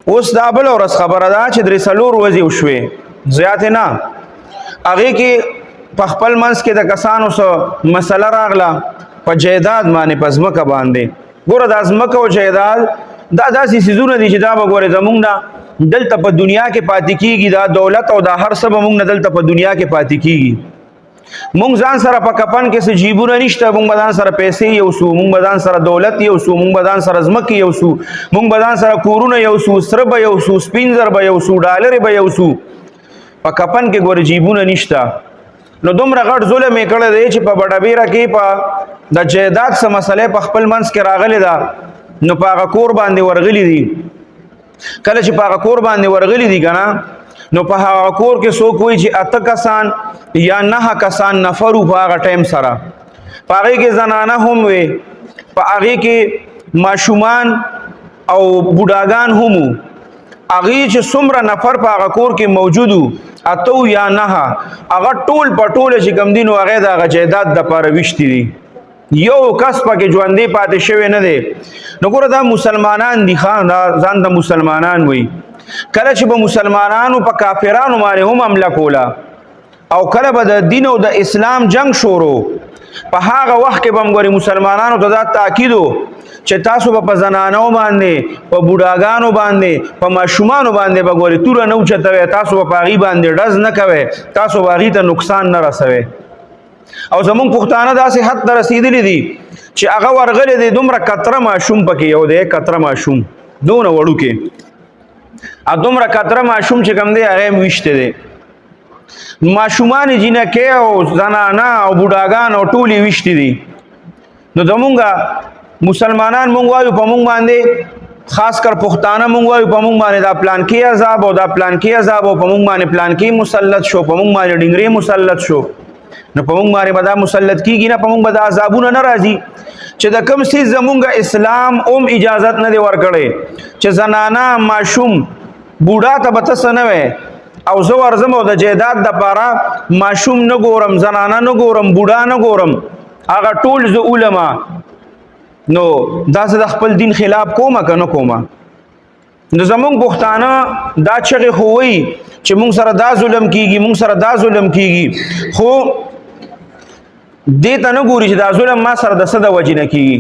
اوس دا بل ورځ خبره ده چې درې څلور ورځې وشوې زیاتې نه، هغې کې په خپل منځ کې د کسانو څه مسله راغله په جایداد باندې په ځمکه باندې. ګوره دا ځمکه او جایداد دا داسې څیزونه دي چې دا به ګورې زمونږ نه دلته په دنیا کې پاتې کېږي، دا دولت او دا هر څه به مونږ نه دلته په دنیا کې پاتې کېږي. مونږ ځان سره په کفن کې څه جیبونه نشته، مونږ به ځان سره پیسې یوسو، مونږ به ځان سره دولت یوسو، مونږ به ځان سره ځمکې یوسو، مونږ به ځان سره کورونه یوسو، سره به یوسو، سپین زر به یوسو، ډالرې به یوسو. په کفن کې ګورې جیبونه نشته. نو دومره غټ ظلم یې کړی دی چې په بډبیره کې په د جایداد څه مسلې په خپل منځ کې راغلې ده، نو په هغه کور باندې ورغلي دي. کله چې په هغه کور باندې ورغلي دي که نه، نو په هغه کور کې څوک وایي چې 8 کسان یا 9 کسان نفرو په هغه ټایم سره. په هغې کې زنانه هم وې، په هغې کې ماشومان او بوډاګان هم وو. هغې چې څومره نفر په هغه کور کې موجود وو 8 یا 9، هغه ټول په ټوله چې کوم دي نو هغې د هغه جایداد دپاره ویشتي دي، یو کس پکې ژوندی پاتې شوی نه دی. نو ګوره دا مسلمانان دي، ښه ځان د مسلمانان وایي. کله چې به مسلمانانو په کافرانو باندې هم حمله کوله او کله به د دین او د اسلام جنگ شروع، په هغه وخت کې به هم ګورې مسلمانانو ته دا تاکید و چې تاسو به په زنانو باندې، په بوډاګانو باندې، په ماشومانو باندې به ګورې توره نه اوچتوئ، تاسو به په هغې باندې ډز نه کوئ، تاسو به هغې ته نقصان نه رسوئ. او زمونږ پښتانه داسې حد ته رسېدلي دي چې هغه ورغلی دی، دومره کتره ماشوم پکې یو دی، کتره ماشوم دونه وړوکې، دومره کتره ماشوم چې کوم دی هغه هم ویشتی دی. ماشومان جینکې او زنانه او بوډاګان او ټول یې ویشتي دي. نو زمونږ مسلمانان مونږ وایو په مونږ باندې، خاص کر پښتانه مونږ وایو په مونږ باندې دا پلانکي عذاب او دا پلانکي عذاب او په مونږ باندې پلانکي مسلط شو، په مونږ باندې ډنګرې مسلط شو. نو په مونږ باندې به دا مسلط کېږي نه، په مونږ به دا عذابونه نه راځي چې د کوم څیز زمونږ اسلام هم اجازت نه دی ورکړی چې زنانه ماشوم بوډا ته به ته څه نه وی. او زه ورځم او د جایداد دپاره ماشوم نه ګورم، زنانه نه ګورم، بوډا نه ګورم، هغه ټول زه اولمه. نو دا زه د خپل دین خلاف کومه که نه کومه؟ نو زمونږ پښتانه دا چغې خو وایي چې مونږ سره دا ظلم کېږي، مونږ سره دا ظلم کېږي، خو دې ته نه ګوري چې دا ظلم ما سره د څه د وجې نه کېږي.